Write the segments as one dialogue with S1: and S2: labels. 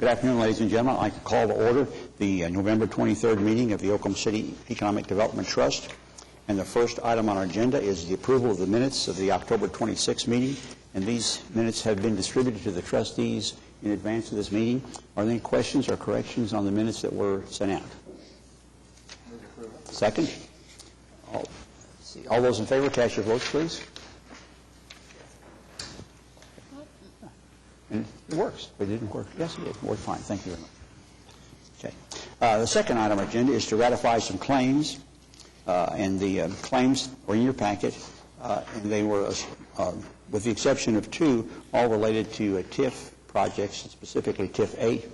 S1: Good afternoon, ladies and gentlemen. I'd like to call to order the November 23rd meeting of the Oklahoma City Economic Development Trust. And the first item on our agenda is the approval of the minutes of the October 26th meeting. And these minutes have been distributed to the trustees in advance of this meeting. Are there any questions or corrections on the minutes that were sent out? Second? All those in favor, cast your votes, please. And it works. It didn't work. Yes, it did. It worked fine. Thank you very much. Okay. The second item on our agenda is to ratify some claims. And the claims were in your packet. And they were, with the exception of two, all related to TIF projects, specifically TIF 8.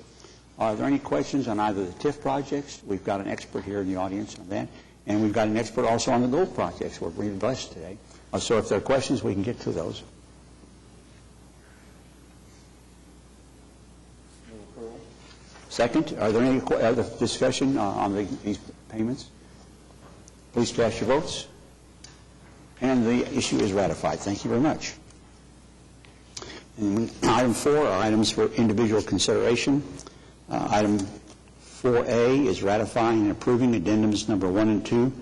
S1: Are there any questions on either the TIF projects? We've got an expert here in the audience on that. And we've got an expert also on the gold projects. We're really blessed today. So if there are questions, we can get to those. Second, are there any other discussion on these payments? Please cast your votes. And the issue is ratified. Thank you very much. And item 4 are items for individual consideration. Item 4A is ratifying and approving addendums number 1 and 2,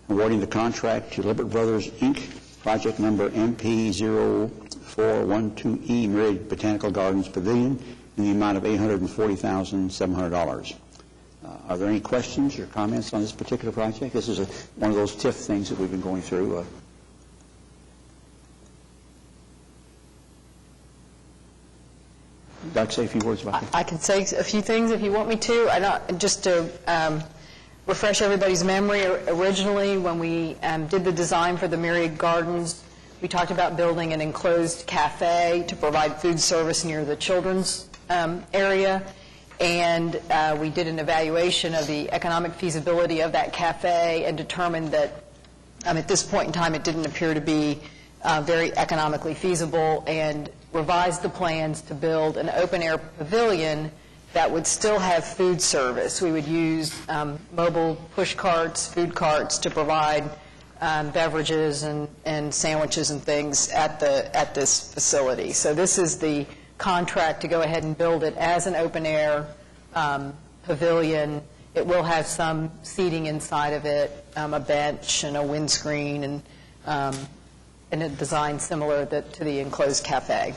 S1: awarding the contract to Lippert Brothers, Inc., project number MP0412E, Myriad Botanical Gardens Pavilion, in the amount of $840,700. Are there any questions or comments on this particular project? This is one of those TIF things that we've been going through. Would you like to say a few words about that?
S2: I can say a few things if you want me to. Just to refresh everybody's memory, originally when we did the design for the Myriad Gardens, we talked about building an enclosed cafe to provide food service near the children's area, and we did an evaluation of the economic feasibility of that cafe and determined that at this point in time it didn't appear to be very economically feasible, and revised the plans to build an open-air pavilion that would still have food service. We would use mobile push carts, food carts, to provide beverages and sandwiches and things at this facility. So this is the contract to go ahead and build it as an open-air pavilion. It will have some seating inside of it, a bench and a windscreen, and a design similar to the enclosed cafe.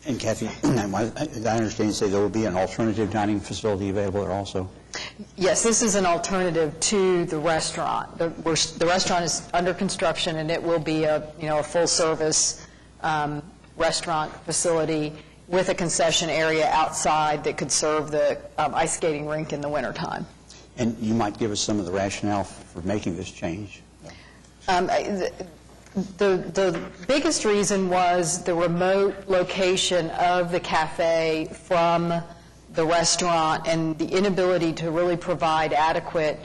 S1: And Kathy, I understand you say there will be an alternative dining facility available there also?
S2: Yes, this is an alternative to the restaurant. The restaurant is under construction, and it will be a full-service restaurant facility with a concession area outside that could serve the ice skating rink in the wintertime.
S1: And you might give us some of the rationale for making this change?
S2: The biggest reason was the remote location of the cafe from the restaurant, and the inability to really provide adequate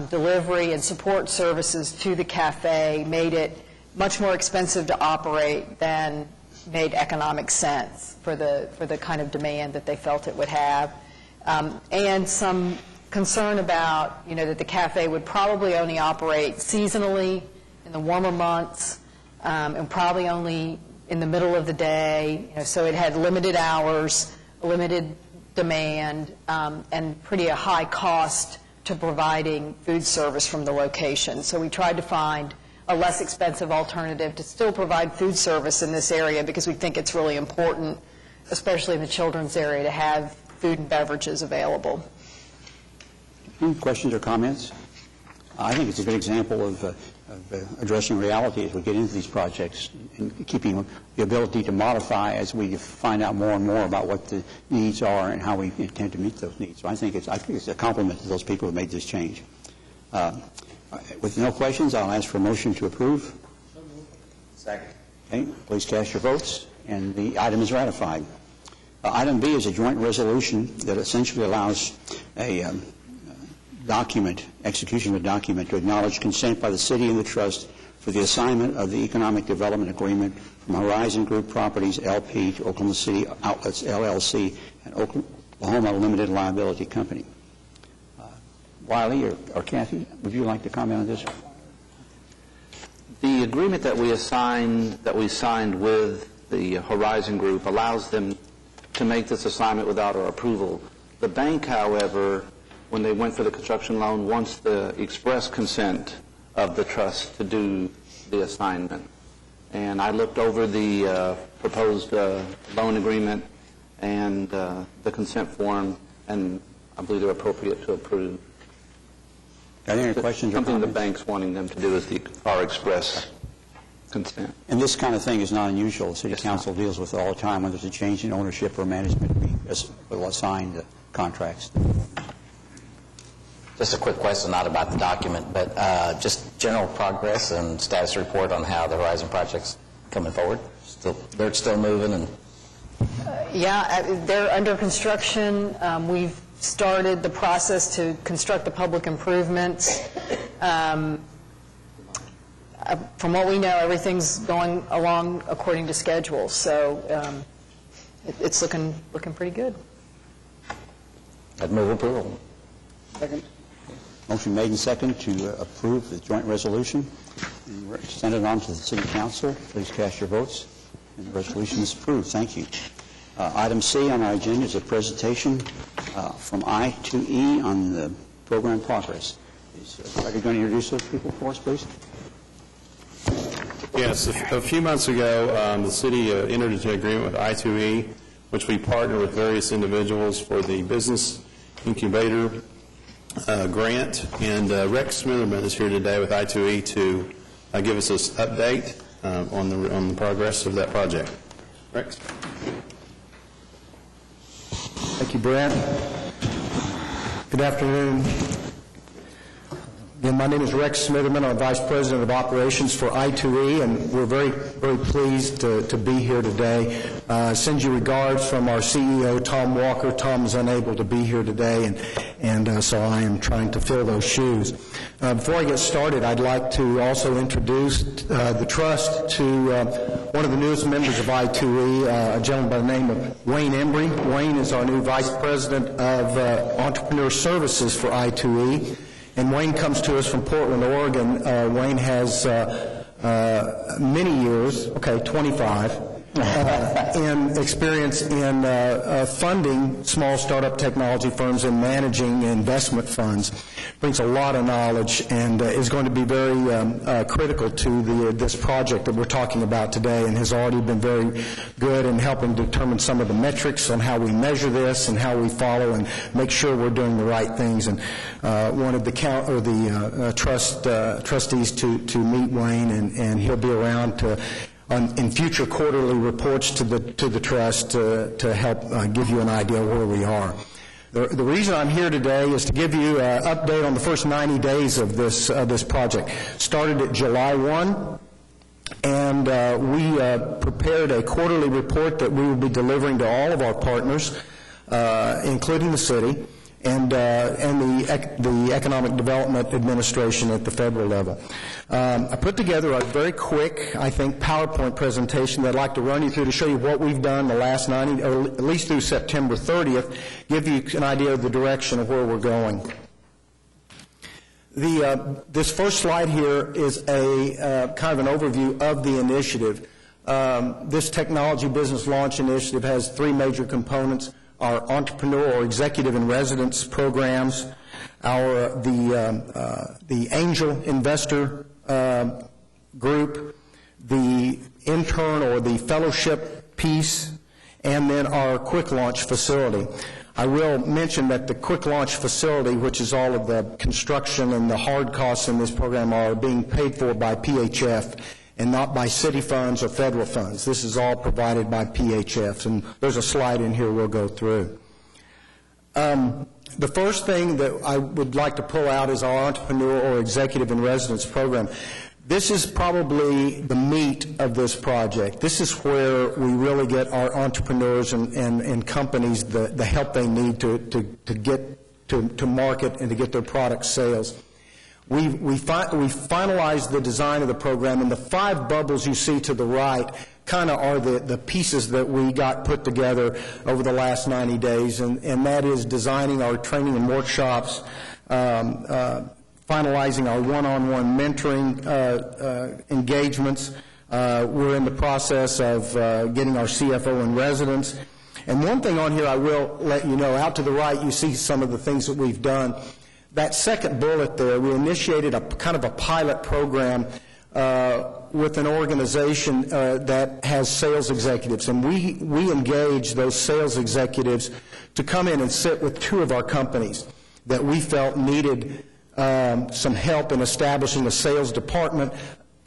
S2: delivery and support services to the cafe made it much more expensive to operate than made economic sense for the kind of demand that they felt it would have. And some concern about, that the cafe would probably only operate seasonally in the warmer months, and probably only in the middle of the day. So it had limited hours, limited demand, and pretty a high cost to providing food service from the location. So we tried to find a less expensive alternative to still provide food service in this area, because we think it's really important, especially in the children's area, to have food and beverages available.
S1: Any questions or comments? I think it's a good example of addressing reality as we get into these projects, and keeping the ability to modify as we find out more and more about what the needs are and how we intend to meet those needs. So I think it's a compliment to those people who made this change. With no questions, I'll ask for a motion to approve.
S3: Second.
S1: Okay, please cast your votes, and the item is ratified. Item B is a joint resolution that essentially allows a execution of a document to acknowledge consent by the city and the trust for the assignment of the economic development agreement from Horizon Group Properties, LP, to Oklahoma City Outlets, LLC, and Oklahoma Limited Liability Company. Wiley or Kathy, would you like to comment on this?
S3: The agreement that we signed with the Horizon Group allows them
S4: to make this assignment without our approval. The bank, however, when they went for the construction loan, wants the express consent of the trust to do the assignment. And I looked over the proposed loan agreement and the consent form, and I believe they're appropriate to approve.
S1: Are there any questions or
S4: Something the
S1: comments?
S4: bank's wanting them to do is our express consent.
S1: And this kind of thing is not unusual. The City Council deals with it all the time when there's a change in ownership or management. We will assign the contracts.
S3: Just a quick question, not about the document, but just general progress and status report on how the Horizon project's coming forward. They're still moving, and
S2: Yeah, they're under construction. We've started the process to construct the public improvements. From what we know, everything's going along according to schedule, so it's looking pretty good.
S3: I'd move approval.
S1: Second. Motion made and second to approve the joint resolution and send it on to the City Council. Please cast your votes. And the resolution is approved. Thank you. Item C on our agenda is a presentation from I to E on the program progress. Is Greg going to introduce those people for us, please?
S5: Yes, a few months ago, the city entered into an agreement with I2E, which we partner with various individuals for the business incubator grant, and Rex Smitherman is here today with I2E to give us this update on the progress of that project. Rex?
S6: Thank you, Brad. Good afternoon. Again, my name is Rex Smitherman. I'm Vice President of Operations for I2E, and we're very, very pleased to be here today. Send you regards from our CEO, Tom Walker. Tom is unable to be here today, and so I am trying to fill those shoes. Before I get started, I'd like to also introduce the trust to one of the newest members of I2E, a gentleman by the name of Wayne Embry. Wayne is our new Vice President of Entrepreneur Services for I2E. And Wayne comes to us from Portland, Oregon. Wayne has many years, 25, in experience in funding small startup technology firms and managing investment funds. Brings a lot of knowledge and is going to be very critical to this project that we're talking about today, and has already been very good in helping determine some of the metrics on how we measure this and how we follow and make sure we're doing the right things. And wanted the trustees to meet Wayne, and he'll be around in future quarterly reports to the trust to help give you an idea where we are. The reason I'm here today is to give you an update on the first 90 days of this project. Started at July 1, and we prepared a quarterly report that we will be delivering to all of our partners, including the city, and the Economic Development Administration at the federal level. I put together a very quick, I think, PowerPoint presentation that I'd like to run you through to show you what we've done the last 90, or at least through September 30th, give you an idea of the direction of where we're going. This first slide here is a kind of an overview of the initiative. This Technology Business Launch Initiative has three major components: our entrepreneur or executive in residence programs, the angel investor group, the intern or the fellowship piece, and then our quick launch facility. I will mention that the quick launch facility, which is all of the construction and the hard costs in this program, are being paid for by PHF and not by city funds or federal funds. This is all provided by PHF, and there's a slide in here we'll go through. The first thing that I would like to pull out is our entrepreneur or executive in residence program. This is probably the meat of this project. This is where we really get our entrepreneurs and companies the help they need to get to market and to get their product sales. We finalized the design of the program, and the 5 bubbles you see to the right kind of are the pieces that we got put together over the last 90 days, and that is designing our training and workshops, finalizing our one-on-one mentoring engagements. We're in the process of getting our CFO in residence, And one thing on here I will let you know, out to the right you see some of the things that we've done. That second bullet there, we initiated a kind of a pilot program with an organization that has sales executives, and we engaged those sales executives to come in and sit with two of our companies that we felt needed some help in establishing a sales department,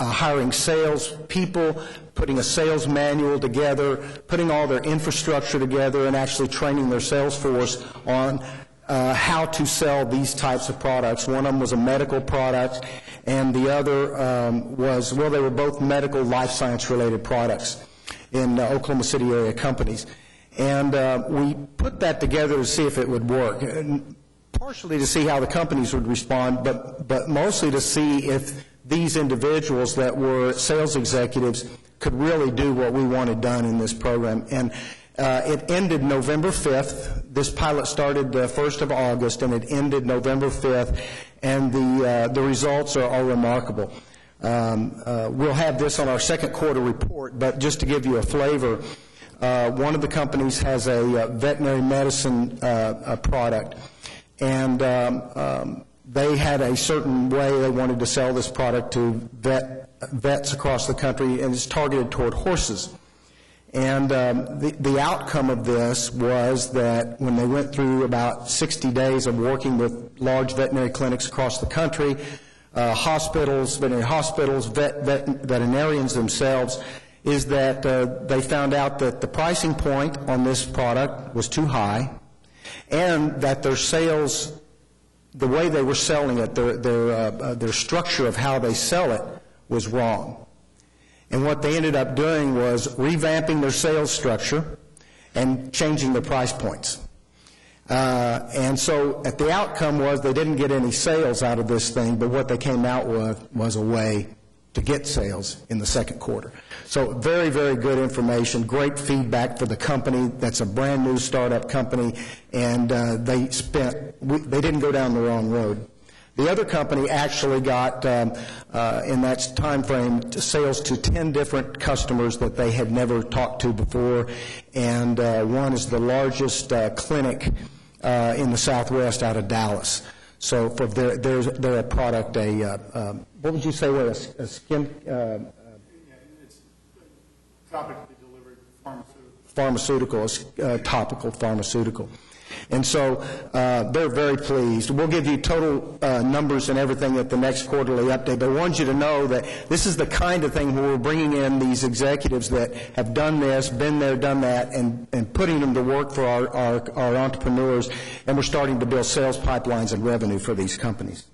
S6: hiring sales people, putting a sales manual together, putting all their infrastructure together, and actually training their sales force on how to sell these types of products. One of them was a medical product, and the other was, well, they were both medical life science related products in Oklahoma City area companies. And we put that together to see if it would work, partially to see how the companies would respond, but mostly to see if these individuals that were sales executives could really do what we wanted done in this program. And it ended November 5th. This pilot started 1st of August, and it ended November 5th, and the results are remarkable. We'll have this on our second quarter report, but just to give you a flavor, one of the companies has a veterinary medicine product, and they had a certain way they wanted to sell this product to vets across the country, and it's targeted toward horses. And the outcome of this was that when they went through about 60 days of working with large veterinary clinics across the country, hospitals, veterinary hospitals, veterinarians themselves, is that they found out that the pricing point on this product was too high, and that their sales, the way they were selling it, their structure of how they sell it was wrong. And what they ended up doing was revamping their sales structure and changing the price points. And so at the outcome was they didn't get any sales out of this thing, but what they came out with was a way to get sales in the second quarter. So very, very good information, great feedback for the company. That's a brand new startup company, and they didn't go down the wrong road. The other company actually got, in that time frame, sales to 10 different customers that they had never talked to before, and one is the largest clinic in the Southwest out of Dallas. So for they're a product, what would you say, a skin?
S7: It's topically delivered pharmaceutical.
S6: Topical pharmaceutical. And so they're very pleased. We'll give you total numbers and everything at the next quarterly update, but I want you to know that this is the kind of thing where we're bringing in these executives that have done this, been there, done that, and putting them to work for our entrepreneurs, and we're starting to build sales pipelines and revenue for these companies.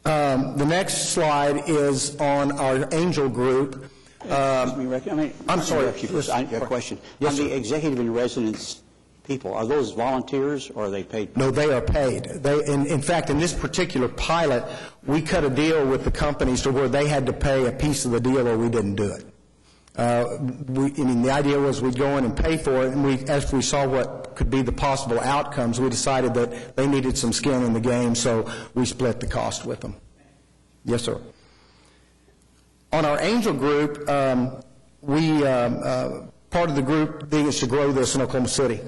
S6: The next slide is on our angel group.
S1: I'm sorry. I have a question.
S6: Yes,
S1: on
S6: sir.
S1: the executive in residence people, are those volunteers or are they paid?
S6: No, they are paid. In fact, in this particular pilot, we cut a deal with the companies to where they had to pay a piece of the deal or we didn't do it. The idea was we'd go in and pay for it, and as we saw what could be the possible outcomes, we decided that they needed some skin in the game, so we split the cost with them. Yes, sir. On our angel group, part of the group thing is to grow this in Oklahoma City,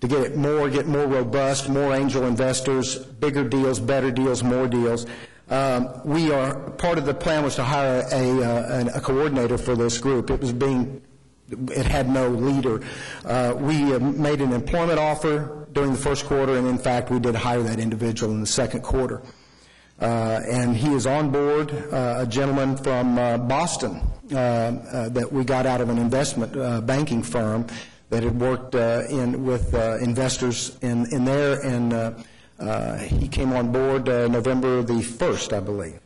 S6: to get more robust, more angel investors, bigger deals, better deals, more deals. Part of the plan was to hire a coordinator for this group. It had no leader. We made an employment offer during the first quarter, and in fact, we did hire that individual in the second quarter. And he is on board, a gentleman from Boston that we got out of an investment banking firm that had worked with investors in there, and he came on board November the 1st, I believe.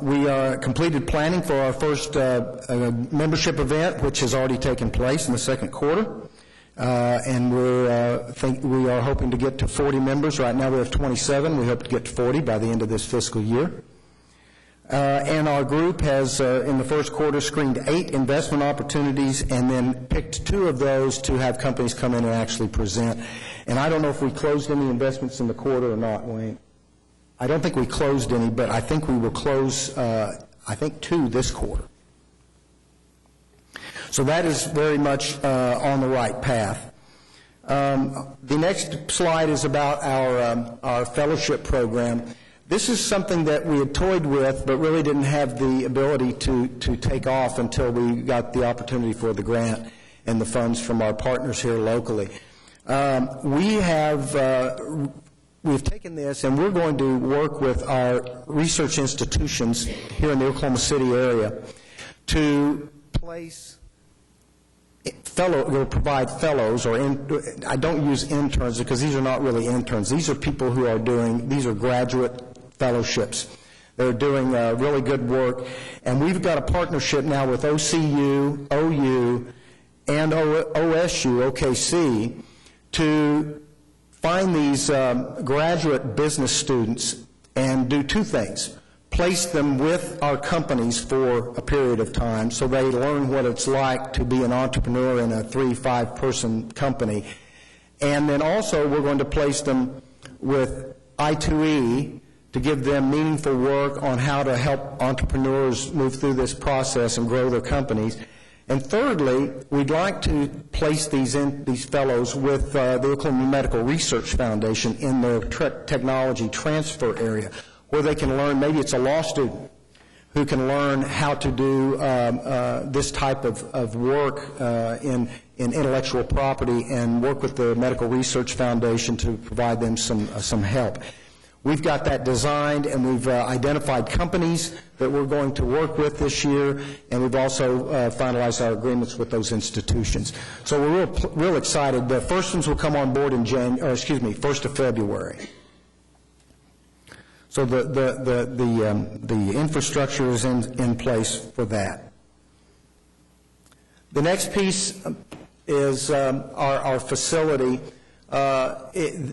S6: We completed planning for our first membership event, which has already taken place in the second quarter. And we are hoping to get to 40 members. Right now we have 27. We hope to get to 40 by the end of this fiscal year. And our group has, in the first quarter, screened 8 investment opportunities and then picked 2 of those to have companies come in and actually present. And I don't know if we closed any investments in the quarter or not, Wayne. I don't think we closed any, but I think we will close, 2 this quarter. So that is very much on the right path. The next slide is about our fellowship program. This is something that we had toyed with, but really didn't have the ability to take off until we got the opportunity for the grant and the funds from our partners here locally. We've taken this, and we're going to work with our research institutions here in the Oklahoma City area to place provide fellows, or I don't use interns because these are not really interns. These are people who are these are graduate fellowships. They're doing really good work, and we've got a partnership now with OCU, OU, and OSU, OKC, to find these graduate business students and do two things. Place them with our companies for a period of time so they learn what it's like to be an entrepreneur in a 3-5 person company. And then also we're going to place them with I2E to give them meaningful work on how to help entrepreneurs move through this process and grow their companies. And thirdly, we'd like to place these fellows with the Oklahoma Medical Research Foundation in their technology transfer area, where they can learn, maybe it's a law student who can learn how to do this type of work in intellectual property and work with the Medical Research Foundation to provide them some help. We've got that designed, and we've identified companies that we're going to work with this year, and we've also finalized our agreements with those institutions. So we're real excited. The first ones will come on board in 1st of February. So the infrastructure is in place for that. The next piece is our facility.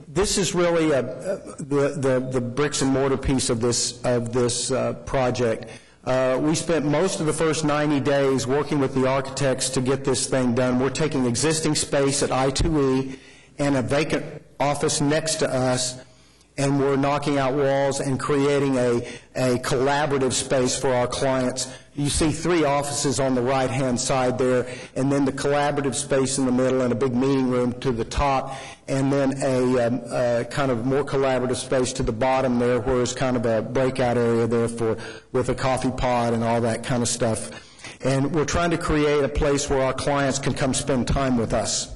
S6: This is really the bricks and mortar piece of this project. We spent most of the first 90 days working with the architects to get this thing done. We're taking existing space at I2E and a vacant office next to us, and we're knocking out walls and creating a collaborative space for our clients. You see 3 offices on the right-hand side there, and then the collaborative space in the middle and a big meeting room to the top, and then a kind of more collaborative space to the bottom there where there's kind of a breakout area there with a coffee pod and all that kind of stuff. And we're trying to create a place where our clients can come spend time with us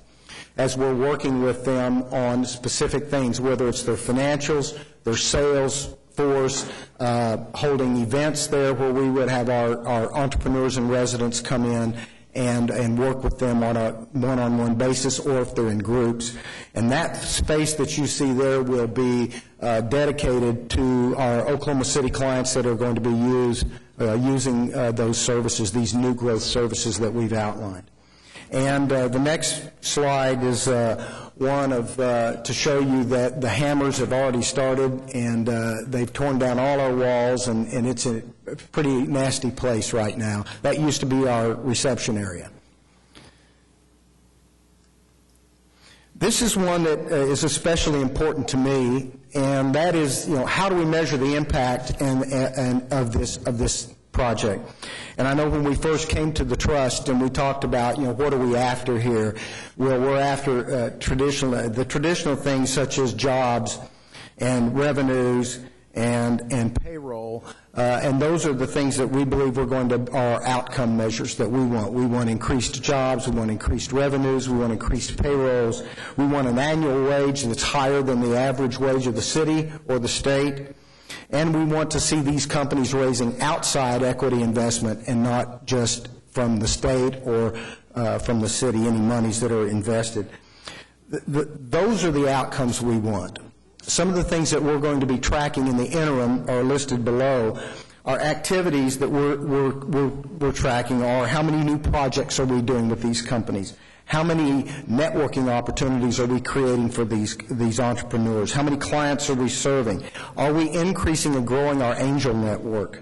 S6: as we're working with them on specific things, whether it's their financials, their sales force, holding events there where we would have our entrepreneurs and residents come in and work with them on a one-on-one basis, or if they're in groups. And that space that you see there will be dedicated to our Oklahoma City clients that are going to be using those services, these new growth services that we've outlined. And the next slide is one of to show you that the hammers have already started, and they've torn down all our walls, and it's a pretty nasty place right now. That used to be our reception area. This is one that is especially important to me, and that is, how do we measure the impact of this project? And I know when we first came to the trust and we talked about, what are we after here? Well, we're after the traditional things such as jobs and revenues and payroll, and those are the things that we believe are outcome measures that we want. We want increased jobs, we want increased revenues, we want increased payrolls, we want an annual wage that's higher than the average wage of the city or the state. And we want to see these companies raising outside equity investment and not just from the state or from the city, any monies that are invested. Those are the outcomes we want. Some of the things that we're going to be tracking in the interim are listed below. Our activities that we're tracking are how many new projects are we doing with these companies? How many networking opportunities are we creating for these entrepreneurs? How many clients are we serving? Are we increasing and growing our angel network?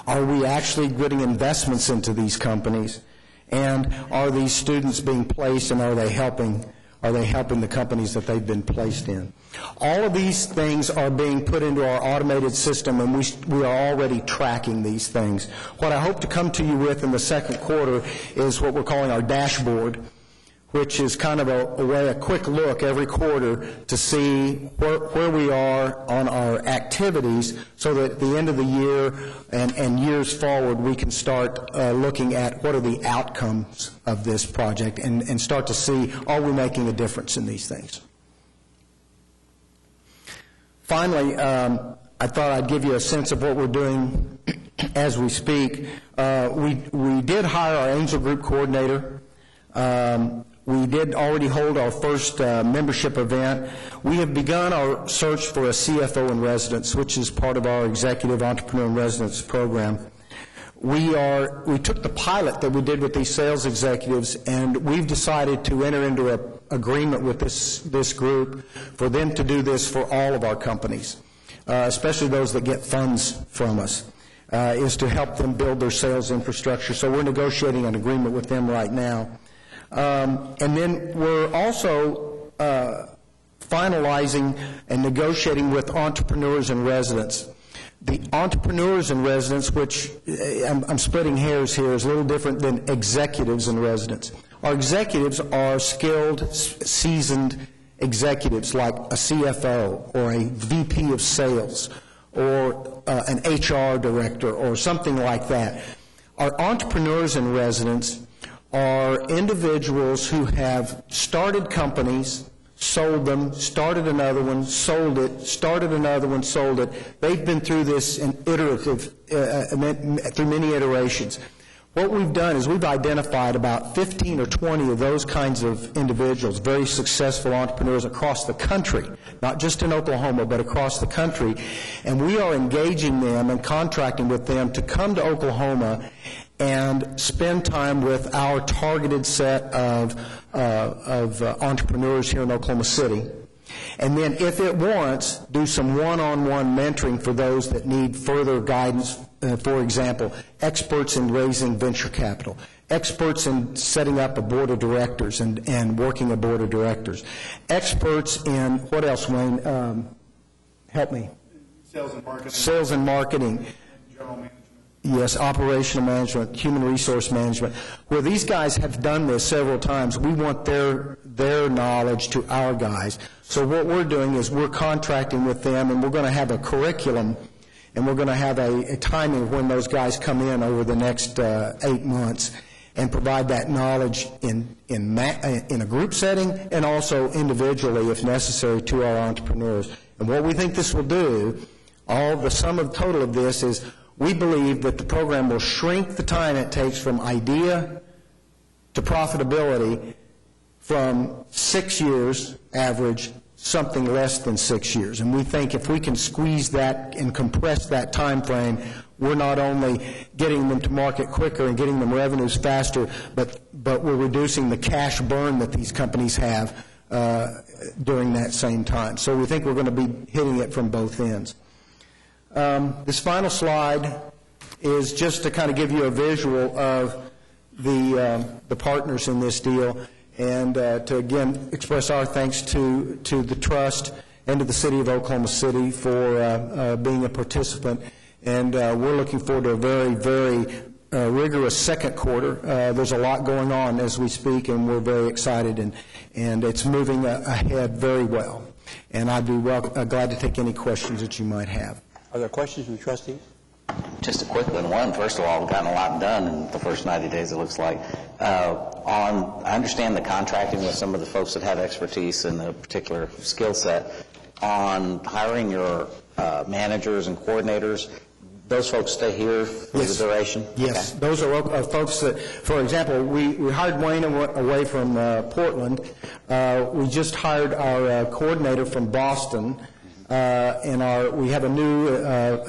S6: Are we actually getting investments into these companies? And are these students being placed, and are they helping are they helping the companies that they've been placed in? All of these things are being put into our automated system, and we are already tracking these things. What I hope to come to you with in the second quarter is what we're calling our dashboard, which is kind of a quick look every quarter to see where we are on our activities, so that at the end of the year and years forward, we can start looking at what are the outcomes of this project and start to see, are we making a difference in these things? Finally, I thought I'd give you a sense of what we're doing as we speak. We did hire our Angel Group coordinator. We did already hold our first membership event. We have begun our search for a CFO in residence, which is part of our Executive Entrepreneur in Residence program. We took the pilot that we did with these sales executives, and we've decided to enter into an agreement with this group for them to do this for all of our companies, especially those that get funds from us, is to help them build their sales infrastructure. So we're negotiating an agreement with them right now. And then we're also finalizing and negotiating with entrepreneurs in residence. The entrepreneurs in residence, which I'm splitting hairs here, is a little different than executives in residence. Our executives are skilled, seasoned executives like a CFO or a VP of sales or an HR director or something like that. Our entrepreneurs in residence are individuals who have started companies, sold them, started another one, sold it, started another one, sold it. They've been through this in through many iterations. What we've done is we've identified about 15 or 20 of those kinds of individuals, very successful entrepreneurs across the country, not just in Oklahoma, but across the country, and we are engaging them and contracting with them to come to Oklahoma and spend time with our targeted set of entrepreneurs here in Oklahoma City. And then, if it warrants, do some one-on-one mentoring for those that need further guidance. For example, experts in raising venture capital, experts in setting up a board of directors and working a board of directors, experts in, what else, Wayne? Help me.
S7: Sales and marketing.
S6: Sales and marketing.
S7: General management.
S6: Yes, operational management, human resource management. Where these guys have done this several times, we want their knowledge to our guys. So what we're doing is we're contracting with them, and we're going to have a curriculum, and we're going to have a timing of when those guys come in over the next 8 months and provide that knowledge in a group setting and also individually, if necessary, to our entrepreneurs. And what we think this will do, all the sum of total of this is, we believe that the program will shrink the time it takes from idea to profitability from 6 years average, something less than 6 years. And we think if we can squeeze that and compress that time frame, we're not only getting them to market quicker and getting them revenues faster, but we're reducing the cash burn that these companies have during that same time. So we think we're going to be hitting it from both ends. This final slide is just to kind of give you a visual of the partners in this deal, and to again express our thanks to the trust and to the City of Oklahoma City for being a participant. And we're looking forward to a very, very rigorous second quarter. There's a lot going on as we speak, and we're very excited, and it's moving ahead very well. And I'd be glad to take any questions that you might have.
S1: Are there questions from the trustees?
S3: Just a quick one. One, first of all, we've gotten a lot done in the first 90 days, it looks like. I understand the contracting with some of the folks that have expertise in a particular skill set. On hiring your managers and coordinators, those folks stay here for the duration?
S6: Yes.
S3: Okay.
S6: Those are folks that, for example, we hired Wayne away from Portland. We just hired our coordinator from Boston. We have a new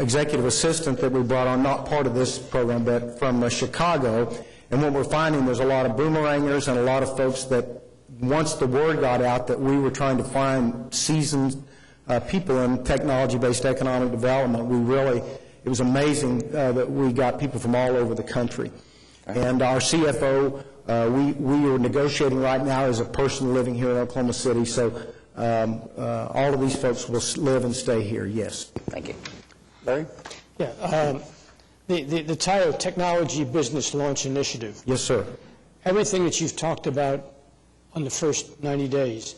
S6: executive assistant that we brought on, not part of this program, but from Chicago. And what we're finding, there's a lot of boomerangers and a lot of folks that, once the word got out that we were trying to find seasoned people in technology-based economic development, it was amazing that we got people from all over the country. And our CFO we are negotiating right now as a person living here in Oklahoma City, so all of these folks will live and stay here, yes.
S3: Thank you.
S1: Larry?
S8: Yeah, the title Technology Business Launch Initiative.
S6: Yes, sir.
S8: Everything that you've talked about on the first 90 days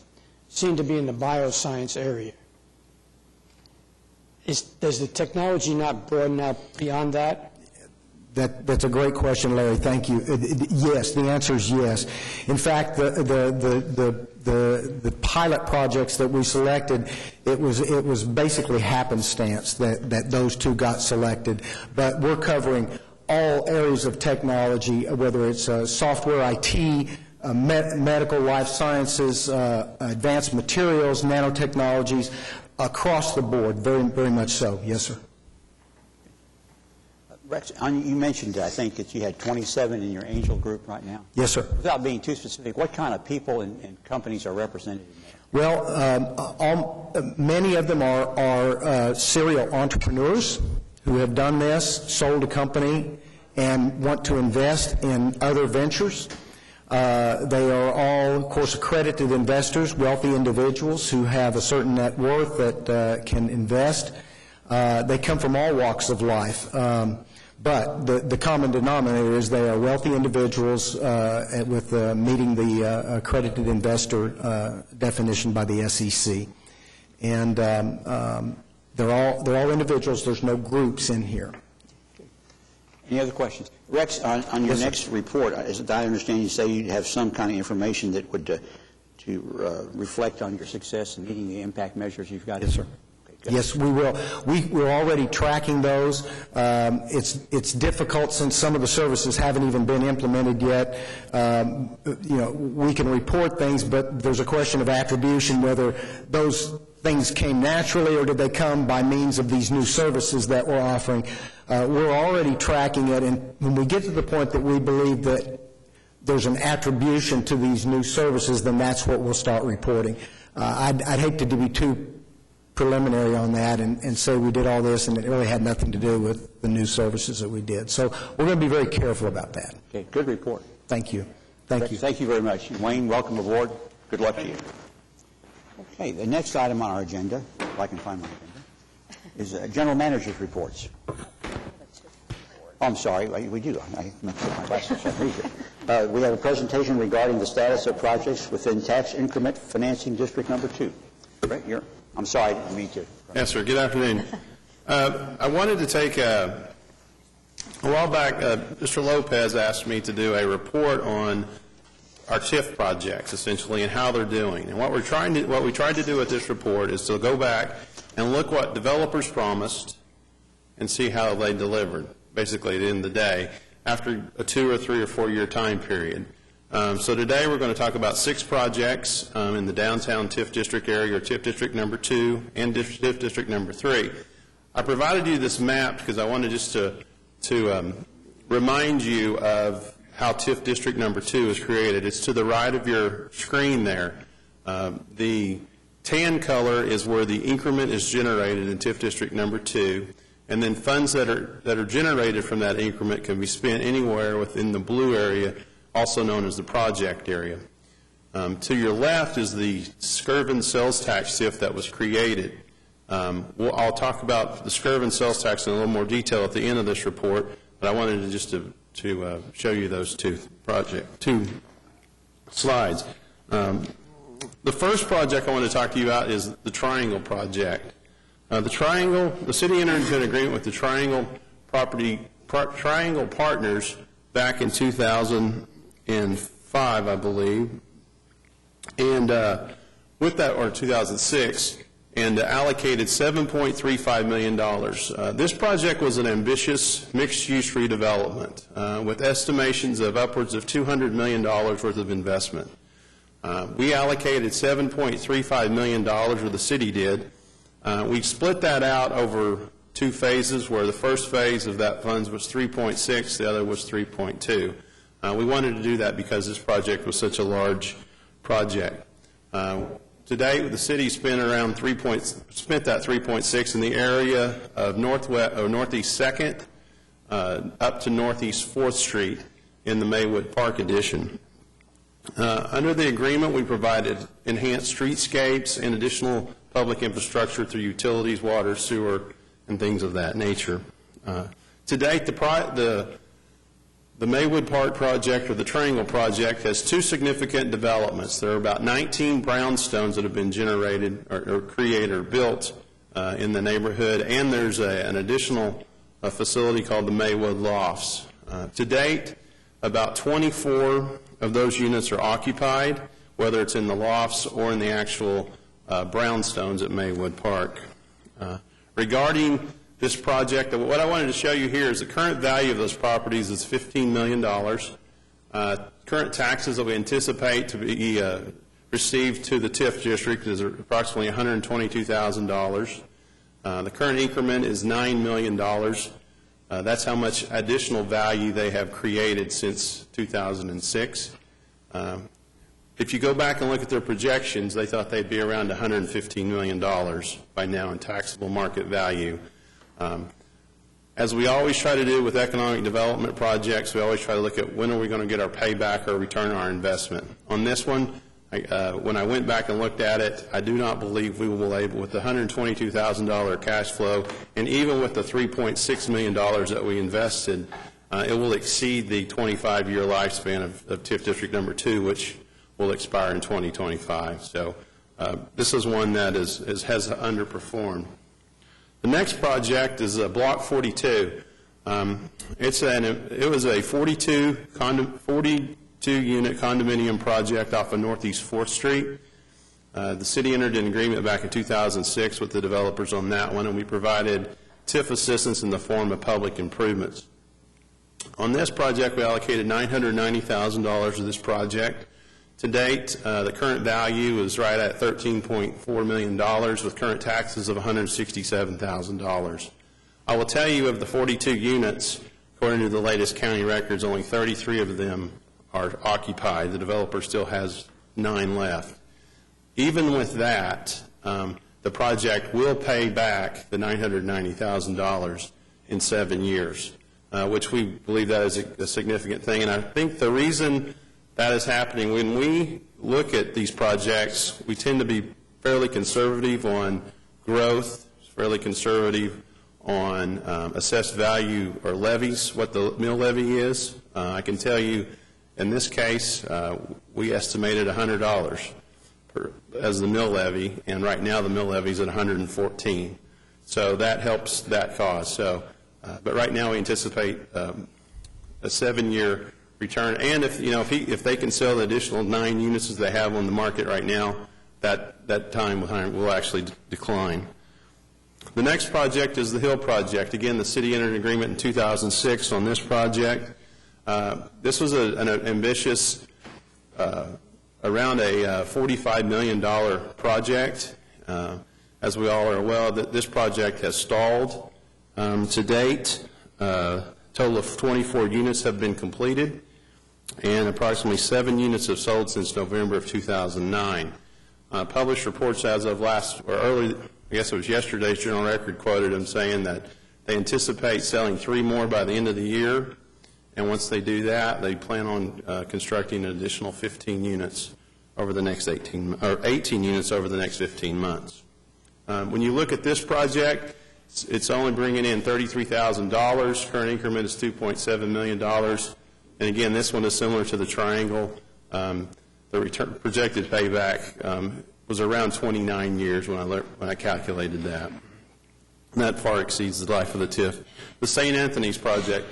S8: seem to be in the bioscience area. Does the technology not broaden out beyond that?
S6: That's a great question, Larry. Thank you. Yes, the answer is yes. In fact, the pilot projects that we selected, it was basically happenstance that those two got selected. But we're covering all areas of technology, whether it's software, IT, medical, life sciences, advanced materials, nanotechnologies, across the board, very, very much so. Yes, sir.
S1: Rex, you mentioned, I think, that you had 27 in your angel group right now.
S6: Yes, sir.
S1: Without being too specific, what kind of people and companies are represented in there?
S6: Well, many of them are serial entrepreneurs who have done this, sold a company, and want to invest in other ventures. They are all, of course, accredited investors, wealthy individuals who have a certain net worth that can invest. They come from all walks of life. But the common denominator is they are wealthy individuals with meeting the accredited investor definition by the SEC. And they're all individuals. There's no groups in here.
S1: Any other questions? Rex, on your next report, as I understand, you say you have some kind of information that would to reflect on your success in meeting the impact measures you've got.
S6: Yes, sir. Yes, we will. We're already tracking those. It's difficult since some of the services haven't even been implemented yet. We can report things, but there's a question of attribution, whether those things came naturally or did they come by means of these new services that we're offering. We're already tracking it, and when we get to the point that we believe that there's an attribution to these new services, then that's what we'll start reporting. I'd hate to be too preliminary on that and say we did all this and it really had nothing to do with the new services that we did. So we're going to be very careful about that.
S1: Okay, good report.
S6: Thank you. Thank you.
S1: Thank you very much. Wayne, welcome aboard. Good luck to you. Okay, the next item on our agenda, if I can find my agenda, is General Manager's reports. Oh, I'm sorry, we do. I meant to put my glasses on. We have a presentation regarding the status of projects within tax increment financing district number 2. Right, I'm sorry, I didn't mean to.
S5: Yes, sir. Good afternoon. I wanted to take a while back, Mr. Lopez asked me to do a report on our TIF projects, essentially, and how they're doing. And what we tried to do with this report is to go back and look what developers promised and see how they delivered, basically, at the end of the day, after a 2 or 3 or 4 year time period. So today we're going to talk about 6 projects in the downtown TIF district area, or TIF district number 2 and TIF district number 3. I provided you this map because I wanted just to remind you of how TIF district number 2 is created. It's to the right of your screen there. The tan color is where the increment is generated in TIF district number 2, and then funds that are generated from that increment can be spent anywhere within the blue area, also known as the project area. To your left is the Skirvin sales tax TIF that was created. I'll talk about the Skirvin sales tax in a little more detail at the end of this report, but I wanted to just to show you those two slides. The first project I want to talk to you about is the Triangle project. The city entered into an agreement with the Triangle Partners back in 2005, I believe, and with that, or 2006, and allocated $7.35 million. This project was an ambitious mixed-use redevelopment with estimations of upwards of $200 million worth of investment. We allocated $7.35 million, or the city did. We split that out over 2 phases, where the first phase of that funds was 3.6, the other was 3.2. We wanted to do that because this project was such a large project. To date, the city spent around spent that 3.6 in the area of northeast 2nd up to northeast 4th Street, in the Maywood Park addition. Under the agreement, we provided enhanced streetscapes and additional public infrastructure through utilities, water, sewer, and things of that nature. To date, the Maywood Park project, or the Triangle project, has two significant developments. There are about 19 brownstones that have been generated or created or built in the neighborhood, and there's an additional facility called the Maywood Lofts. To date, about 24 of those units are occupied, whether it's in the lofts or in the actual brownstones at Maywood Park. Regarding this project, what I wanted to show you here is the current value of those properties is $15 million. Current taxes that we anticipate to be received to the TIF district is approximately $122,000. The current increment is $9 million. That's how much additional value they have created since 2006. If you go back and look at their projections, they thought they'd be around $115 million by now in taxable market value. As we always try to do with economic development projects, we always try to look at when are we going to get our payback or return on our investment. On this one, when I went back and looked at it, I do not believe we will be able, with the $122,000 cash flow, and even with the $3.6 million that we invested, it will exceed the 25-year lifespan of TIF District Number 2, which will expire in 2025. So this is one that has underperformed. The next project is Block 42. It was a 42-unit condominium project off of Northeast 4th Street. The city entered an agreement back in 2006 with the developers on that one, and we provided TIF assistance in the form of public improvements. On this project, we allocated $990,000 to this project. To date, the current value is right at $13.4 million with current taxes of $167,000. I will tell you, of the 42 units, according to the latest county records, only 33 of them are occupied. The developer still has 9 left. Even with that, the project will pay back the $990,000 in 7 years, which we believe that is a significant thing. And I think the reason that is happening, when we look at these projects, we tend to be fairly conservative on growth, fairly conservative on assessed value or levies, what the mill levy is. I can tell you, in this case, we estimated $100 as the mill levy, and right now the mill levy is at $114. So that helps that cause. So, but right now we anticipate a 7-year return, and if they can sell the additional 9 units as they have on the market right now, that time will actually decline. The next project is the Hill project. Again, the city entered an agreement in 2006 on this project. This was an ambitious, around a $45 million project. As we all are aware, this project has stalled. To date, a total of 24 units have been completed, and approximately 7 units have sold since November of 2009. Published reports as of early, I guess it was yesterday's General Record, quoted them saying that they anticipate selling 3 more by the end of the year, and once they do that, they plan on constructing an additional 15 units over the next 18 units over the next 15 months. When you look at this project, it's only bringing in $33,000. Current increment is $2.7 million. And again, this one is similar to the Triangle. The projected payback was around 29 years when I calculated that. And that far exceeds the life of the TIF. The St. Anthony's project.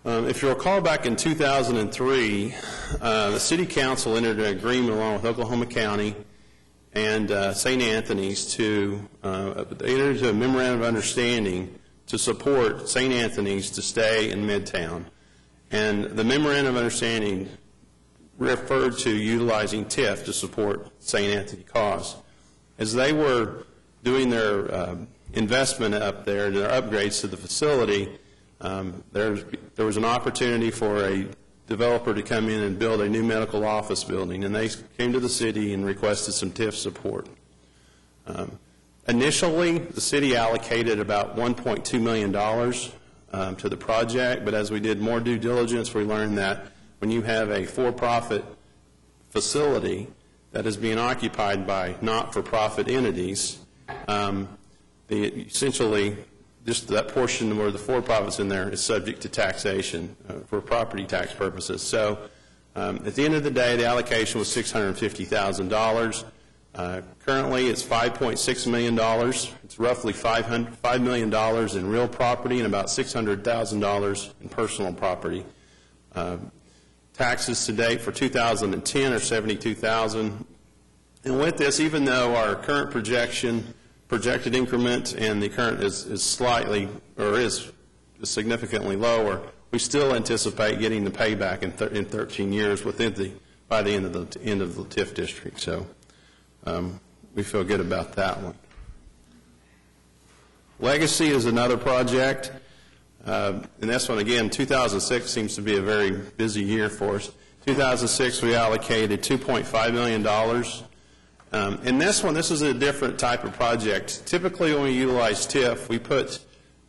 S5: If you recall, back in 2003, the City Council entered an agreement along with Oklahoma County and St. Anthony's they entered into a memorandum of understanding to support St. Anthony's to stay in Midtown. And the memorandum of understanding referred to utilizing TIF to support St. Anthony costs. As they were doing their investment up there, their upgrades to the facility, there was an opportunity for a developer to come in and build a new medical office building, and they came to the city and requested some TIF support. Initially, the city allocated about $1.2 million to the project, but as we did more due diligence, we learned that when you have a for-profit facility that is being occupied by not-for-profit entities, essentially just that portion where the for-profit's in there is subject to taxation for property tax purposes. So at the end of the day, the allocation was $650,000. Currently, it's $5.6 million. It's roughly $5 million in real property and about $600,000 in personal property. Taxes to date for 2010 are $72,000. And with this, even though our current projected increment and the current is slightly, or is significantly lower, we still anticipate getting the payback in 13 years by the end of the TIF district. So we feel good about that one. Legacy is another project. And this one, again, 2006 seems to be a very busy year for us. 2006, we allocated $2.5 million. In this one, this is a different type of project. Typically, when we utilize TIF, we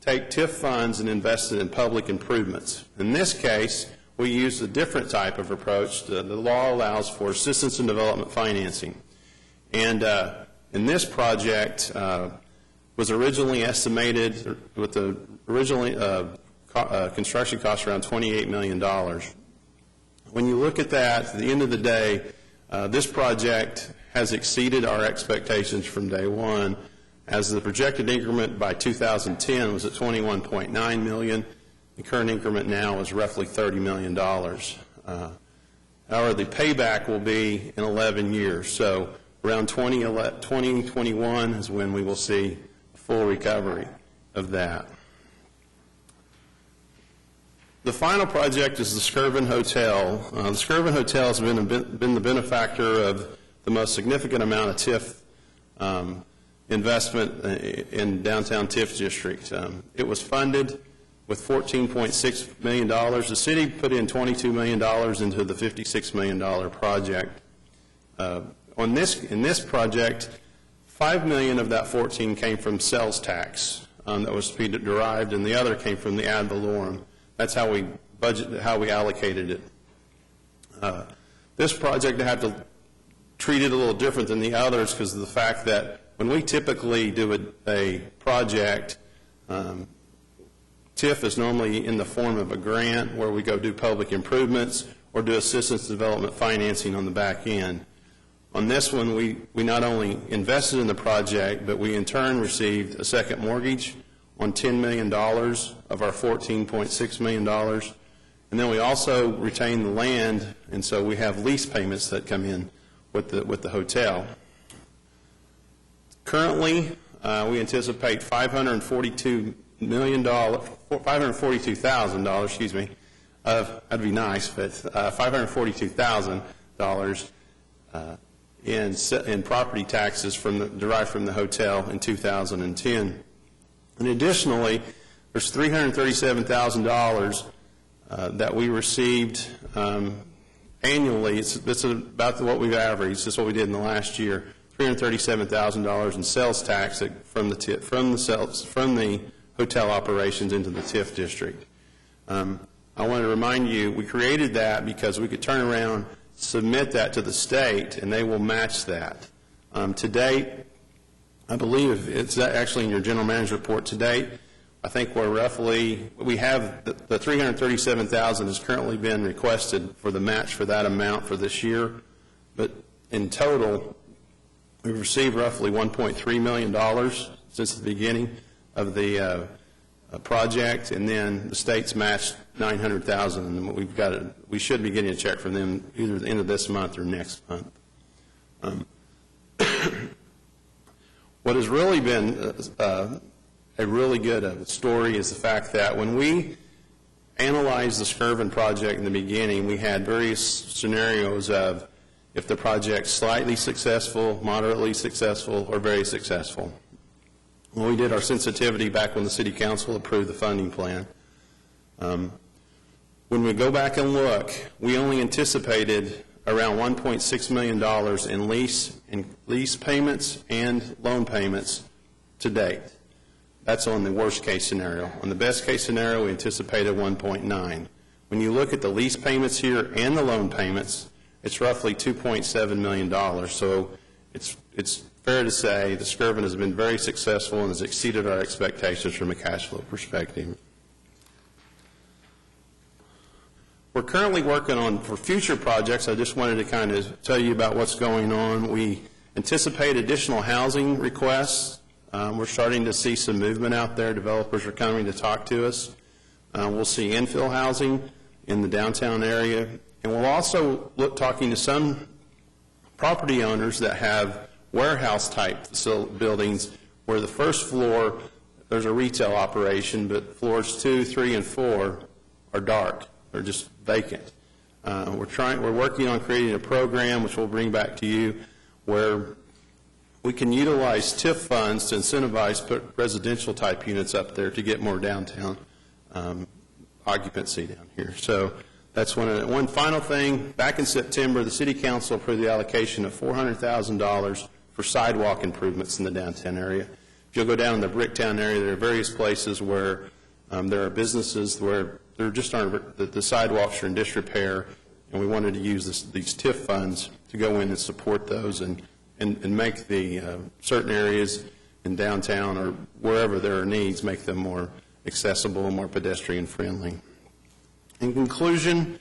S5: take TIF funds and invest it in public improvements. In this case, we use a different type of approach. The law allows for assistance and development financing. And in this project, was originally estimated with the construction cost around $28 million. When you look at that, at the end of the day, this project has exceeded our expectations from day one, as the projected increment by 2010 was at $21.9 million. The current increment now is roughly $30 million. However, the payback will be in 11 years. So around 2021 is when we will see full recovery of that. The final project is the Skirvin Hotel. The Skirvin Hotel has been the benefactor of the most significant amount of TIF investment in downtown TIF district. It was funded with $14.6 million. The city put in $22 million into the $56 million project. In this project, $5 million of that 14 came from sales tax that was derived, and the other came from the ad valorem. That's how we allocated it. This project, I have to treat it a little different than the others because of the fact that when we typically do a project, TIF is normally in the form of a grant where we go do public improvements or do assistance development financing on the back end. On this one, we not only invested in the project, but we in turn received a second mortgage on $10 million of our $14.6 million. And then we also retained the land, and so we have lease payments that come in with the hotel. Currently, we anticipate $542,000, excuse me. That'd be nice, but $542,000 in property taxes derived from the hotel in 2010. And additionally, there's $337,000 that we received annually. It's about what we've averaged. That's what we did in the last year. $337,000 in sales tax from the hotel operations into the TIF district. I want to remind you, we created that because we could turn around, submit that to the state, and they will match that. To date, I believe it's actually in your general manager report to date. I think we have the $337,000 has currently been requested for the match for that amount for this year, but in total, we've received roughly $1.3 million since the beginning of the project, and then the state's matched $900,000, and we should be getting a check from them either the end of this month or next month. What has really been a really good story is the fact that when we analyzed the Skirvin project in the beginning, we had various scenarios of if the project's slightly successful, moderately successful, or very successful. When we did our sensitivity back when the City Council approved the funding plan, when we go back and look, we only anticipated around $1.6 million in lease payments and loan payments to date. That's on the worst-case scenario. On the best-case scenario, we anticipated 1.9. When you look at the lease payments here and the loan payments, it's roughly $2.7 million. So it's fair to say the Skirvin has been very successful and has exceeded our expectations from a cash flow perspective. We're currently working on, for future projects, I just wanted to kind of tell you about what's going on. We anticipate additional housing requests. We're starting to see some movement out there. Developers are coming to talk to us. We'll see infill housing in the downtown area. And we'll also look talking to some property owners that have warehouse-type buildings where the first floor, there's a retail operation, but floors 2, 3, and 4 are dark. They're just vacant. We're working on creating a program, which we'll bring back to you, where we can utilize TIF funds to incentivize put residential-type units up there to get more downtown occupancy down here. So that's one final thing. Back in September, the City Council approved the allocation of $400,000 for sidewalk improvements in the downtown area. If you'll go down in the Bricktown area, there are various places where there are businesses where there just aren't, the sidewalks are in disrepair, and we wanted to use these TIF funds to go in and support those and make the certain areas in downtown or wherever there are needs, make them more accessible and more pedestrian friendly. In conclusion,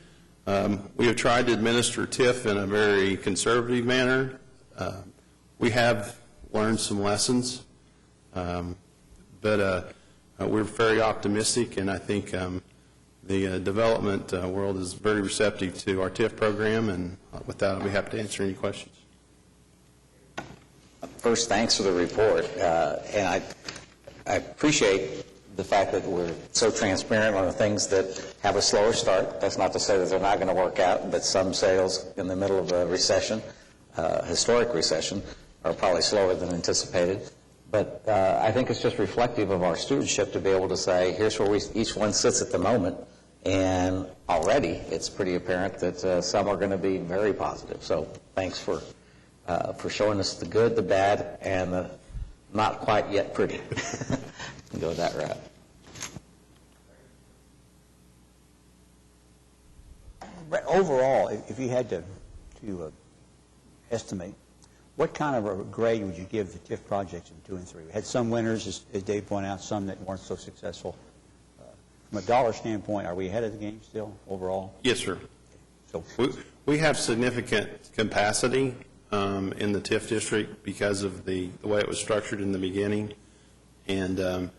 S5: we have tried to administer TIF in a very conservative manner. We have learned some lessons, but we're very optimistic, and I think the development world is very receptive to our TIF program, and with that, I'll be happy to answer any questions.
S3: First, thanks for the report, and I appreciate the fact that we're so transparent on the things that have a slower start. That's not to say that they're not going to work out, but some sales in the middle of a recession, historic recession, are probably slower than anticipated. But I think it's just reflective of our stewardship to be able to say, here's where each one sits at the moment, and already it's pretty apparent that some are going to be very positive. So thanks for showing us the good, the bad, and the not quite yet pretty. Go that route.
S1: Overall, if you had to estimate, what kind of a grade would you give the TIF projects in 2 and 3? We had some winners, as Dave pointed out, some that weren't so successful. From a dollar standpoint, are we ahead of the game still overall?
S5: Yes, sir.
S1: So
S5: we have significant capacity in the TIF district because of the way it was structured in the beginning. And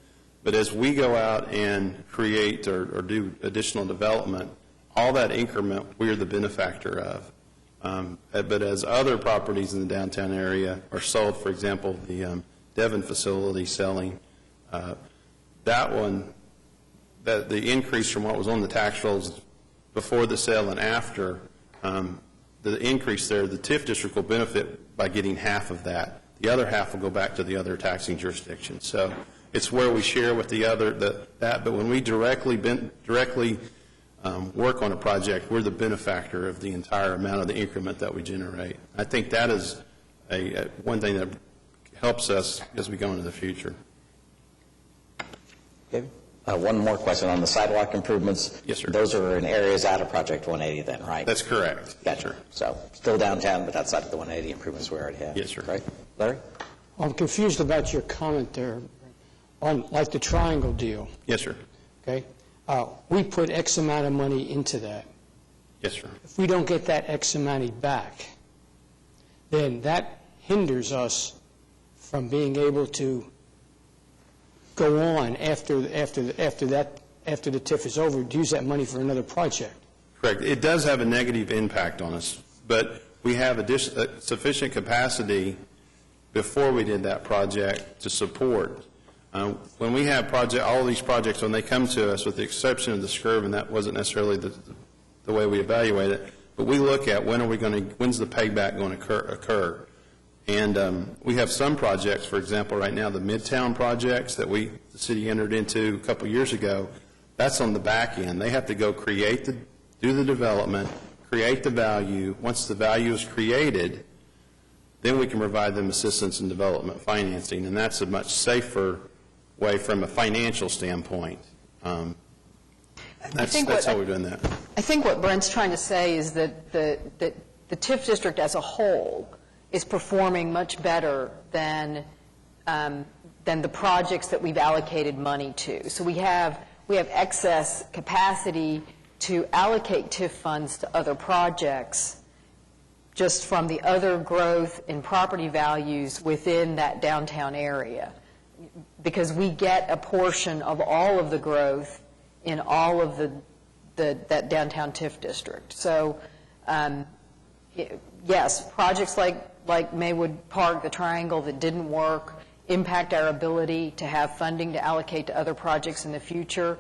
S5: but as we go out and create or do additional development, all that increment we're the benefactor of. But as other properties in the downtown area are sold, for example, the Devon facility selling, the increase from what was on the tax rolls before the sale and after, the increase there, the TIF district will benefit by getting half of that. The other half will go back to the other taxing jurisdictions. So it's where we share with the other that. But when we directly work on a project, we're the benefactor of the entire amount of the increment that we generate. I think that is one thing that helps us as we go into the future.
S1: David?
S3: One more question on the sidewalk improvements.
S5: Yes, sir.
S3: Those are in areas out of Project 180 then, right?
S5: That's correct.
S3: Gotcha.
S5: Yes, sir.
S3: So still downtown, but outside of the 180 improvements we already have.
S5: Yes, sir.
S3: Right? Larry?
S8: I'm confused about your comment there on, like, the triangle deal,
S5: Yes, sir.
S8: okay? We put X amount of money into that.
S5: Yes, sir.
S8: If we don't get that X amount back, then that hinders us from being able to go on after the TIF is over, to use that money for another project.
S5: Correct. It does have a negative impact on us, but we have sufficient capacity before we did that project to support. When we have all of these projects, when they come to us, with the exception of the Skirvin, that wasn't necessarily the way we evaluate it, but we look at when's the payback going to occur. And we have some projects, for example, right now, the Midtown projects that the city entered into a couple years ago, that's on the back end. They have to go do the development, create the value. Once the value is created, then we can provide them assistance in development financing, and that's a much safer way from a financial standpoint. That's how we're doing that.
S2: I think what Brent's trying to say is that the TIF district as a whole is performing much better than the projects that we've allocated money to. So we have excess capacity to allocate TIF funds to other projects just from the other growth in property values within that downtown area, because we get a portion of all of the growth in all of that downtown TIF district. So yes, projects like Maywood Park, the Triangle, that didn't work impact our ability to have funding to allocate to other projects in the future,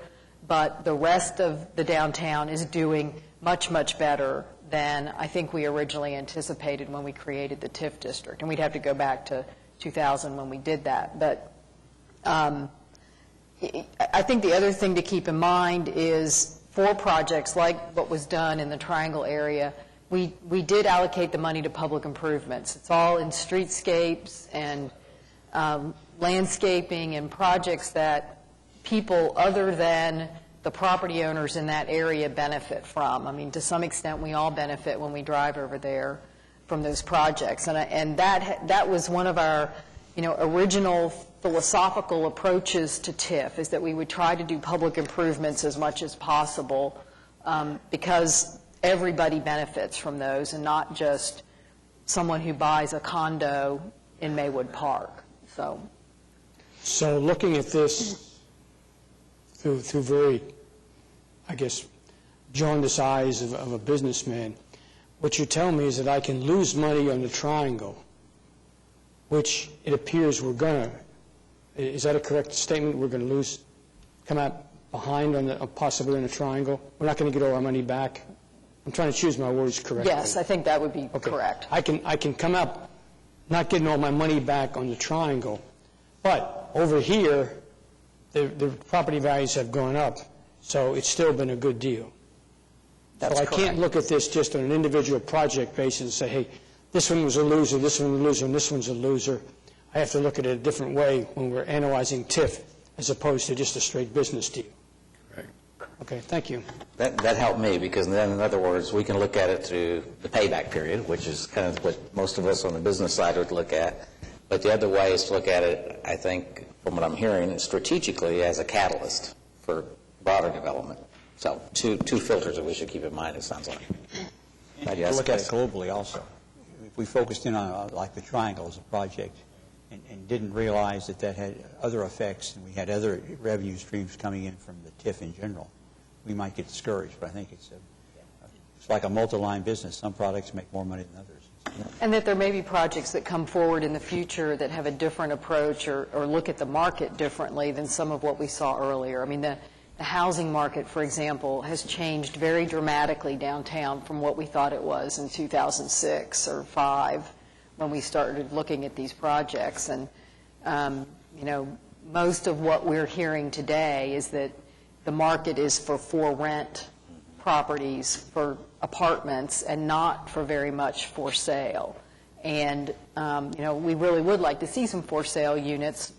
S2: but the rest of the downtown is doing much, much better than I think we originally anticipated when we created the TIF district. And we'd have to go back to 2000 when we did that. But I think the other thing to keep in mind is for projects like what was done in the Triangle area, we did allocate the money to public improvements. It's all in streetscapes and landscaping and projects that people other than the property owners in that area benefit from. I mean, to some extent, we all benefit when we drive over there from those projects. And that was one of our, original philosophical approaches to TIF, is that we would try to do public improvements as much as possible because everybody benefits from those and not just someone who buys a condo in Maywood Park. So
S8: looking at this through very, I guess, jaundiced eyes of a businessman, what you're telling me is that I can lose money on the Triangle, which it appears we're going to. Is that a correct statement? We're going to come out behind on possibly on the Triangle? We're not going to get all our money back? I'm trying to choose my words correctly.
S2: Yes, I think that would be correct.
S8: I can come out not getting all my money back on the Triangle, but over here, the property values have gone up, so it's still been a good deal.
S2: That's
S8: so
S2: correct.
S8: I can't look at this just on an individual project basis and say, hey, this one was a loser, this one was a loser, and this one's a loser. I have to look at it a different way when we're analyzing TIF as opposed to just a straight business deal.
S5: Correct.
S8: Okay, thank you.
S3: That helped me, because then, in other words, we can look at it through the payback period, which is kind of what most of us on the business side would look at. But the other way is to look at it, I think, from what I'm hearing, is strategically as a catalyst for broader development. So two filters that we should keep in mind, it sounds like.
S1: And to look at it globally also. If we focused in on like the Triangle as a project and didn't realize that had other effects and we had other revenue streams coming in from the TIF in general, we might get discouraged. But I think it's like a multi-line business. Some products make more money than others.
S2: And that there may be projects that come forward in the future that have a different approach or look at the market differently than some of what we saw earlier. I mean, the housing market, for example, has changed very dramatically downtown from what we thought it was in 2006 or 2005 when we started looking at these projects. And, most of what we're hearing today is that the market is for rent properties, for apartments, and not for very much for sale. And, we really would like to see some for sale units,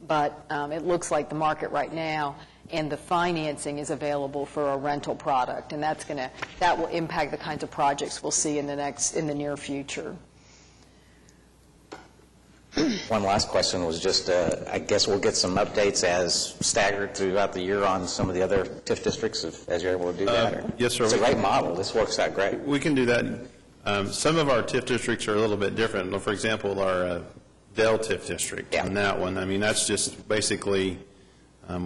S2: but it looks like the market right now and the financing is available for a rental product, and that will impact the kinds of projects we'll see in the near future.
S3: One last question was just, I guess we'll get some updates as staggered throughout the year on some of the other TIF districts, as you're able to do that. Or?
S5: Yes, sir.
S3: It's a great model. This works out great.
S5: We can do that. Some of our TIF districts are a little bit different. For example, our Dell TIF district, on that one, I mean, that's just basically,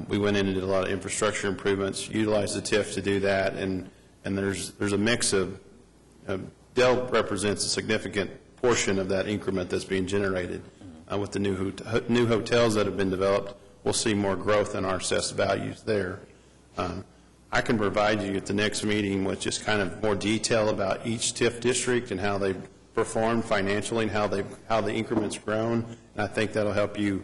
S5: we went in and did a lot of infrastructure improvements, utilized the TIF to do that, and there's a mix of, Dell represents a significant portion of that increment that's being generated. With the new hotels that have been developed, we'll see more growth in our assessed values there. I can provide you at the next meeting with just kind of more detail about each TIF district and how they performed financially and how the increment's grown. And I think that'll help you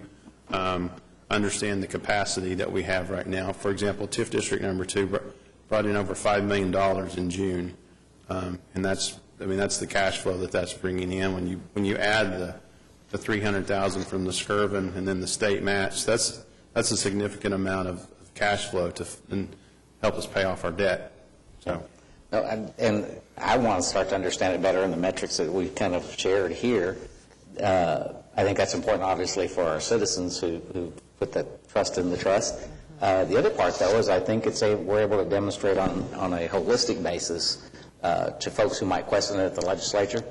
S5: understand the capacity that we have right now. For example, TIF district number 2 brought in over $5 million in June, and that's the cash flow that's bringing in. When you add the $300,000 from the Skirvin and then the state match, that's that's a significant amount of cash flow to help us pay off our debt. So.
S3: No, and I want to start to understand it better in the metrics that we've kind of shared here. I think that's important, obviously, for our citizens who put that trust in the trust. The other part, though, is I think we're able to demonstrate on a holistic basis to folks who might question it at the legislature,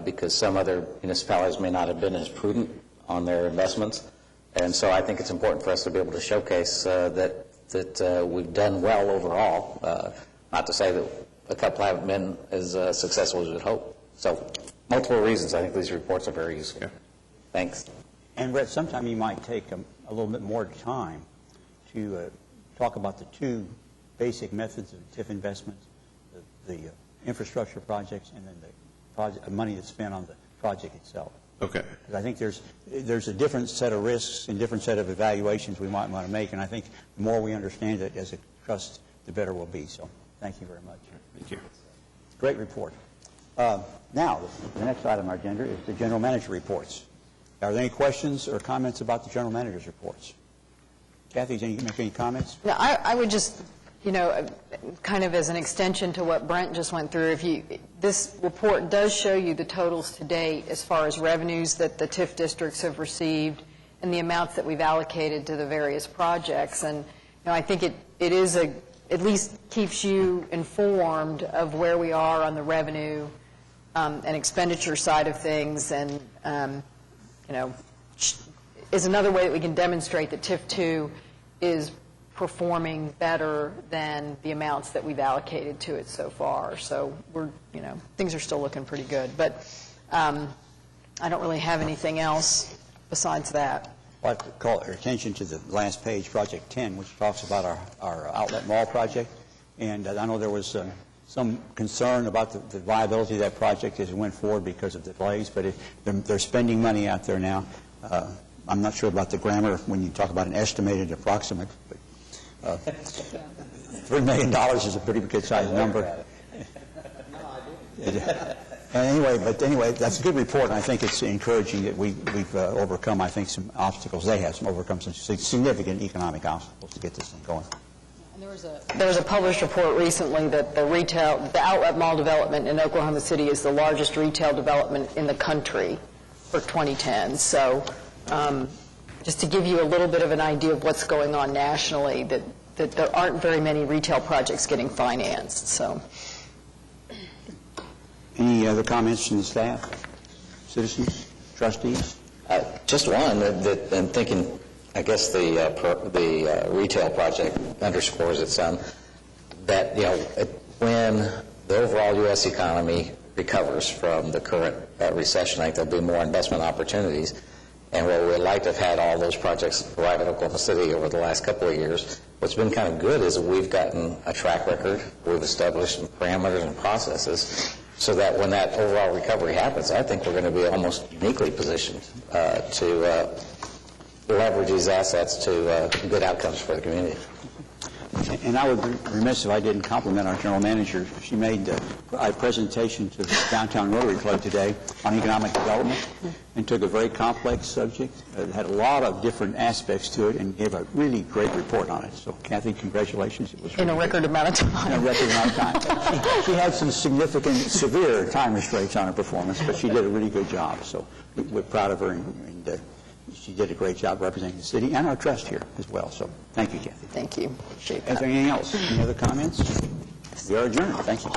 S3: because some other municipalities may not have been as prudent on their investments. And so I think it's important for us to be able to showcase that we've done well overall. Not to say that a couple haven't been as successful as we'd hope. So multiple reasons I think these reports are very useful. Yeah. Thanks.
S1: And Brett, sometime you might take a little bit more time to talk about the two basic methods of TIF investments, the infrastructure projects and then the money that's spent on the project itself.
S5: Okay.
S1: Because I think there's a different set of risks and different set of evaluations we might want to make, and I think the more we understand it as a trust, the better we'll be. So thank you very much.
S5: Thank you.
S1: Great report. Now, the next item on our agenda is the general manager reports. Are there any questions or comments about the general manager's reports? Kathy, do you make any comments?
S2: No, I would just, kind of as an extension to what Brent just went through, this report does show you the totals to date as far as revenues that the TIF districts have received and the amounts that we've allocated to the various projects. And I think it is at least keeps you informed of where we are on the revenue and expenditure side of things, and is another way that we can demonstrate that TIF 2 is performing better than the amounts that we've allocated to it so far. So things are still looking pretty good. But I don't really have anything else besides that.
S1: I'd like to call your attention to the last page, Project 10, which talks about our outlet mall project. And I know there was some concern about the viability of that project as it went forward because of the delays, but they're spending money out there now. I'm not sure about the grammar when you talk about an estimated approximate, but $3 million is a pretty good-sized number. Anyway, that's a good report, and I think it's encouraging that we've overcome, I think, some obstacles. They have overcome some significant economic obstacles to get this thing going.
S2: And there was a published report recently that the outlet mall development in Oklahoma City is the largest retail development in the country for 2010. So just to give you a little bit of an idea of what's going on nationally, that there aren't very many retail projects getting financed. So.
S1: Any other comments from the staff, citizens, trustees?
S3: Just one that I'm thinking, I guess the retail project underscores it some, that when the overall U.S. economy recovers from the current recession, I think there'll be more investment opportunities. And where we'd like to have had all those projects arrive at Oklahoma City over the last couple of years, what's been kind of good is that we've gotten a track record, we've established some parameters and processes, so that when that overall recovery happens, I think we're going to be almost uniquely positioned to leverage these assets to good outcomes for the community.
S1: And I would be remiss if I didn't compliment our general manager. She made a presentation to the Downtown Rotary Club today on economic development and took a very complex subject. It had a lot of different aspects to it and gave a really great report on it. So, Kathy, congratulations. It was
S2: in a record amount of time.
S1: In a record amount of time. She had some significant, severe time restraints on her performance, but she did a really good job. So we're proud of her, and she did a great job representing the city and our trust here as well. So thank you, Kathy.
S2: Thank you. Appreciate that.
S1: Is there anything else? Any other comments? We are adjourned. Thank you.